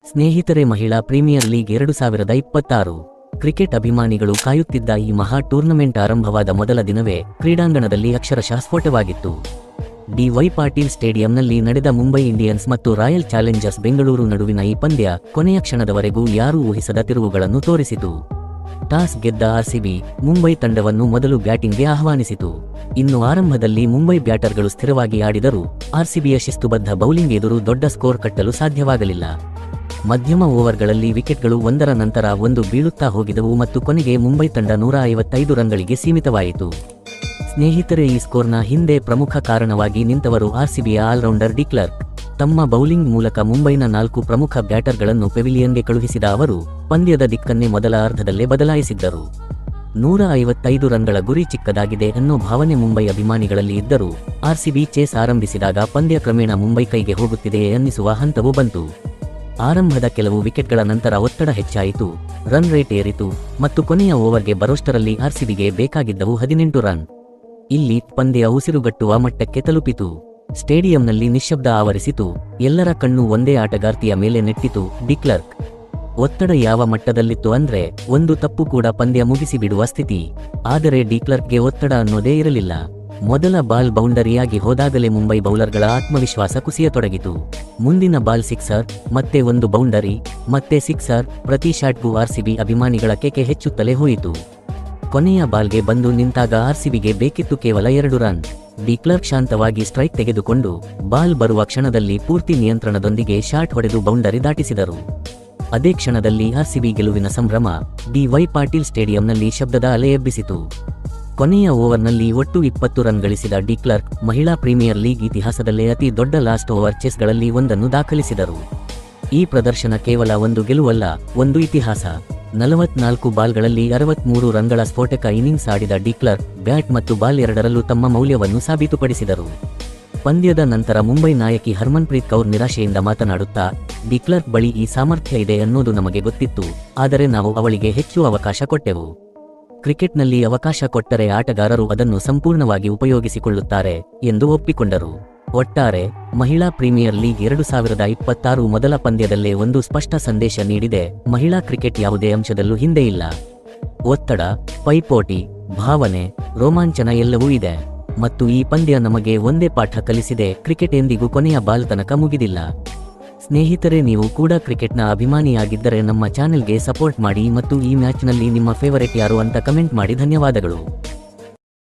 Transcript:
ಸ್ನೇಹಿತರೆ, ಮಹಿಳಾ premier league 2026 cricket ಅಭಿಮಾನಿಗಳು ಕಾಯುತ್ತಿದ್ದ ಈ ಮಹಾ ಟೂರ್ನಮೆಂಟ್ ಆರಂಭವಾದ ಮೊದಲ ದಿನವೇ ಕ್ರೀಡಾಂಗಣದಲ್ಲಿ ಅಕ್ಷರಶಃ ಸ್ಫೋಟವಾಗಿತ್ತು. ಡಿ.ವೈ. ಪಾಟೀಲ್ ಸ್ಟೇಡಿಯಂನಲ್ಲಿ ನಡೆದ ಮುಂಬೈ ಇಂಡಿಯನ್ಸ್ ಮತ್ತು ರಾಯಲ್ ಚಾಲೆಂಜರ್ಸ್ ಬೆಂಗಳೂರು ನಡುವಿನ ಈ ಪಂದ್ಯ ಕೊನೆಯ ಕ್ಷಣದವರೆಗೂ ಯಾರೂ ಊಹಿಸದ ತಿರುವುಗಳನ್ನು ತೋರಿಸಿತು. ಟಾಸ್ ಗೆದ್ದ ಆರ್ಸಿಬಿ ಮುಂಬೈ ತಂಡವನ್ನು ಮೊದಲು ಬ್ಯಾಟಿಂಗ್ಗೆ ಆಹ್ವಾನಿಸಿತು. ಇನ್ನು ಆರಂಭದಲ್ಲಿ ಮುಂಬೈ ಬ್ಯಾಟರ್ಗಳು ಸ್ಥಿರವಾಗಿ ಆಡಿದರೂ ಆರ್ಸಿಬಿಯ ಶಿಸ್ತುಬದ್ಧ ಬೌಲಿಂಗ್ ಎದುರು ದೊಡ್ಡ ಸ್ಕೋರ್ ಕಟ್ಟಲು ಸಾಧ್ಯವಾಗಲಿಲ್ಲ. ಮಧ್ಯಮ ಓವರ್ಗಳಲ್ಲಿ ವಿಕೆಟ್ಗಳು ಒಂದರ ನಂತರ ಒಂದು ಬೀಳುತ್ತಾ ಹೋಗಿದವು ಮತ್ತು ಕೊನೆಗೆ ಮುಂಬೈ ತಂಡ 155 ರನ್ಗಳಿಗೆ ಸೀಮಿತವಾಯಿತು. ಸ್ನೇಹಿತರೆ, ಈ ಸ್ಕೋರ್ನ ಹಿಂದೆ ಪ್ರಮುಖ ಕಾರಣವಾಗಿ ನಿಂತವರು ಆರ್ಸಿಬಿಯ ಆಲ್ರೌಂಡರ್ ಡಿಕ್ಲರ್ಕ್. ತಮ್ಮ ಬೌಲಿಂಗ್ ಮೂಲಕ ಮುಂಬೈನ 4 ಪ್ರಮುಖ ಬ್ಯಾಟರ್ಗಳನ್ನು ಪೆವಿಲಿಯನ್ಗೆ ಕಳುಹಿಸಿದ ಅವರು ಪಂದ್ಯದ ದಿಕ್ಕನ್ನೇ ಮೊದಲ ಅರ್ಧದಲ್ಲೇ ಬದಲಾಯಿಸಿದ್ದರು. 155 ರನ್ಗಳ ಗುರಿ ಚಿಕ್ಕದಾಗಿದೆ ಅನ್ನೋ ಭಾವನೆ ಮುಂಬೈ ಅಭಿಮಾನಿಗಳಲ್ಲಿ ಇದ್ದರೂ ಆರ್ಸಿಬಿ ಚೇಸ್ ಆರಂಭಿಸಿದಾಗ ಪಂದ್ಯ ಕ್ರಮೇಣ ಮುಂಬೈ ಕೈಗೆ ಹೋಗುತ್ತಿದೆ ಅನ್ನಿಸುವ ಹಂತವೂ ಬಂತು. ಆರಂಭದ ಕೆಲವು ವಿಕೆಟ್ಗಳ ನಂತರ ಒತ್ತಡ ಹೆಚ್ಚಾಯಿತು, ರನ್ ರೇಟ್ ಏರಿತು ಮತ್ತು ಕೊನೆಯ ಓವರ್ಗೆ ಬರೋಷ್ಟರಲ್ಲಿ ಆರ್ಸಿಬಿಗೆ ಬೇಕಾಗಿದ್ದವು 18 ರನ್. ಇಲ್ಲಿ ಪಂದ್ಯ ಉಸಿರುಗಟ್ಟುವ ಮಟ್ಟಕ್ಕೆ ತಲುಪಿತು. ಸ್ಟೇಡಿಯಂನಲ್ಲಿ ನಿಶ್ಶಬ್ದ ಆವರಿಸಿತು. ಎಲ್ಲರ ಕಣ್ಣು ಒಂದೇ ಆಟಗಾರ್ತಿಯ ಮೇಲೆ ನೆಟ್ಟಿತು, ಡಿಕ್ಲರ್ಕ್. ಒತ್ತಡ ಯಾವ ಮಟ್ಟದಲ್ಲಿತ್ತು ಅಂದ್ರೆ ಒಂದು ತಪ್ಪು ಕೂಡ ಪಂದ್ಯ ಮುಗಿಸಿಬಿಡುವ ಸ್ಥಿತಿ. ಆದರೆ ಡಿಕ್ಲರ್ಕ್ಗೆ ಒತ್ತಡ ಅನ್ನೋದೇ ಇರಲಿಲ್ಲ. ಮೊದಲ ಬಾಲ್ ಬೌಂಡರಿಯಾಗಿ ಹೋದಾಗಲೇ ಮುಂಬೈ ಬೌಲರ್ಗಳ ಆತ್ಮವಿಶ್ವಾಸ ಕುಸಿಯತೊಡಗಿತು. ಮುಂದಿನ ಬಾಲ್ ಸಿಕ್ಸರ್, ಮತ್ತೆ ಒಂದು ಬೌಂಡರಿ, ಮತ್ತೆ ಸಿಕ್ಸರ್, ಪ್ರತಿ ಶಾಟ್ಗೂ ಆರ್ಸಿಬಿ ಅಭಿಮಾನಿಗಳ ಕೇಕೆ ಹೆಚ್ಚುತ್ತಲೇ ಹೋಯಿತು. ಕೊನೆಯ ಬಾಲ್ಗೆ ಬಂದು ನಿಂತಾಗ ಆರ್ಸಿಬಿಗೆ ಬೇಕಿತ್ತು ಕೇವಲ 2 ರನ್. ಡಿಕ್ಲರ್ಕ್ ಶಾಂತವಾಗಿ ಸ್ಟ್ರೈಕ್ ತೆಗೆದುಕೊಂಡು ಬಾಲ್ ಬರುವ ಕ್ಷಣದಲ್ಲಿ ಪೂರ್ತಿ ನಿಯಂತ್ರಣದೊಂದಿಗೆ ಶಾಟ್ ಹೊಡೆದು ಬೌಂಡರಿ ದಾಟಿಸಿದರು. ಅದೇ ಕ್ಷಣದಲ್ಲಿ ಆರ್ಸಿಬಿ ಗೆಲುವಿನ ಸಂಭ್ರಮ ಡಿ.ವೈ. ಪಾಟೀಲ್ ಸ್ಟೇಡಿಯಂನಲ್ಲಿ ಶಬ್ದದ ಅಲೆ ಎಬ್ಬಿಸಿತು. ಕೊನೆಯ ಓವರ್ನಲ್ಲಿ ಒಟ್ಟು 20 ರನ್ ಗಳಿಸಿದ ಡಿಕ್ಲರ್ಕ್ ಮಹಿಳಾ ಪ್ರೀಮಿಯರ್ ಲೀಗ್ ಇತಿಹಾಸದಲ್ಲೇ ಅತಿ ದೊಡ್ಡ ಲಾಸ್ಟ್ ಓವರ್ ಚೆಸ್ಗಳಲ್ಲಿ ಒಂದನ್ನು ದಾಖಲಿಸಿದರು. ಈ ಪ್ರದರ್ಶನ ಕೇವಲ ಒಂದು ಗೆಲುವಲ್ಲ, ಒಂದು ಇತಿಹಾಸ. 44 ಬಾಲ್ಗಳಲ್ಲಿ 63 ರನ್ಗಳ ಸ್ಫೋಟಕ ಇನ್ನಿಂಗ್ಸ್ ಆಡಿದ ಡಿಕ್ಲರ್ಕ್ ಬ್ಯಾಟ್ ಮತ್ತು ಬಾಲ್ ಎರಡರಲ್ಲೂ ತಮ್ಮ ಮೌಲ್ಯವನ್ನು ಸಾಬೀತುಪಡಿಸಿದರು. ಪಂದ್ಯದ ನಂತರ ಮುಂಬೈ ನಾಯಕಿ ಹರ್ಮನ್ಪ್ರೀತ್ ಕೌರ್ ನಿರಾಶೆಯಿಂದ ಮಾತನಾಡುತ್ತಾ, ಡಿಕ್ಲರ್ಕ್ ಬಳಿ ಈ ಸಾಮರ್ಥ್ಯ ಇದೆ ಅನ್ನೋದು ನಮಗೆ ಗೊತ್ತಿತ್ತು, ಆದರೆ ನಾವು ಅವಳಿಗೆ ಹೆಚ್ಚು ಅವಕಾಶ ಕೊಟ್ಟೆವು. ಕ್ರಿಕೆಟ್ನಲ್ಲಿ ಅವಕಾಶ ಕೊಟ್ಟರೆ ಆಟಗಾರರು ಅದನ್ನು ಸಂಪೂರ್ಣವಾಗಿ ಉಪಯೋಗಿಸಿಕೊಳ್ಳುತ್ತಾರೆ ಎಂದು ಒಪ್ಪಿಕೊಂಡರು. ಒಟ್ಟಾರೆ ಮಹಿಳಾ ಪ್ರೀಮಿಯರ್ ಲೀಗ್ 2026 ಮೊದಲ ಪಂದ್ಯದಲ್ಲೇ ಒಂದು ಸ್ಪಷ್ಟ ಸಂದೇಶ ನೀಡಿದೆ: ಮಹಿಳಾ ಕ್ರಿಕೆಟ್ ಯಾವುದೇ ಅಂಶದಲ್ಲೂ ಹಿಂದೆ ಇಲ್ಲ. ಒತ್ತಡ, ಪೈಪೋಟಿ, ಭಾವನೆ, ರೋಮಾಂಚನ ಎಲ್ಲವೂ ಇದೆ. ಮತ್ತು ಈ ಪಂದ್ಯ ನಮಗೆ ಒಂದೇ ಪಾಠ ಕಲಿಸಿದೆ: ಕ್ರಿಕೆಟ್ ಎಂದಿಗೂ ಕೊನೆಯ ಬಾಲ್ ತನಕ ಮುಗಿದಿಲ್ಲ. ಸ್ನೇಹಿತರೆ, ನೀವು ಕೂಡ ಕ್ರಿಕೆಟ್ನ ಅಭಿಮಾನಿಯಾಗಿದ್ದರೆ ನಮ್ಮ ಚಾನೆಲ್ಗೆ ಸಪೋರ್ಟ್ ಮಾಡಿ ಮತ್ತು ಈ ಮ್ಯಾಚ್ನಲ್ಲಿ ನಿಮ್ಮ ಫೇವರೇಟ್ ಯಾರು ಅಂತ ಕಮೆಂಟ್ ಮಾಡಿ. ಧನ್ಯವಾದಗಳು.